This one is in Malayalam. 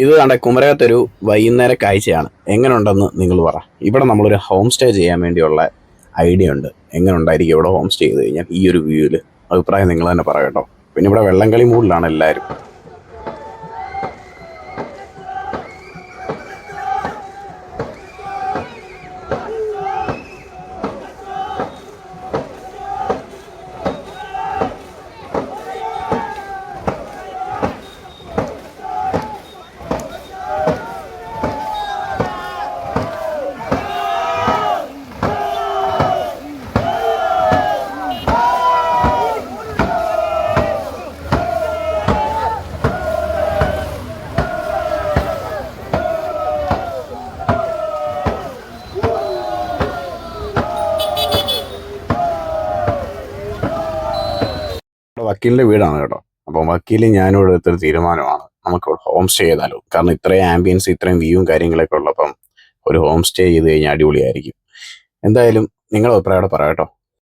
ഇത് കണ്ട കുമരകത്തൊരു വൈകുന്നേര കാഴ്ചയാണ്. എങ്ങനെയുണ്ടെന്ന് നിങ്ങൾ പറ. ഇവിടെ നമ്മളൊരു ഹോം സ്റ്റേ ചെയ്യാൻ വേണ്ടിയുള്ള ഐഡിയ ഉണ്ട്. എങ്ങനെ ഉണ്ടായിരിക്കും ഇവിടെ ഹോം സ്റ്റേ ചെയ്ത് കഴിഞ്ഞാൽ ഈ ഒരു വ്യൂവിൽ? അഭിപ്രായം നിങ്ങൾ തന്നെ പറ കേട്ടോ. പിന്നെ ഇവിടെ വെള്ളംകളി മൂഡിലാണ് എല്ലാവരും. വക്കീലിൻ്റെ വീടാണ് കേട്ടോ. അപ്പം വക്കീൽ ഞാനിവിടെ എടുത്തൊരു തീരുമാനമാണ്, നമുക്ക് ഹോം സ്റ്റേ ചെയ്താലോ. കാരണം ഇത്രയും ആംബിയൻസ് ഇത്രയും വ്യൂവും കാര്യങ്ങളൊക്കെ ഉള്ളപ്പം ഒരു ഹോം സ്റ്റേ ചെയ്ത് കഴിഞ്ഞാൽ അടിപൊളിയായിരിക്കും. എന്തായാലും നിങ്ങളുടെ അഭിപ്രായം പറ കേട്ടോ.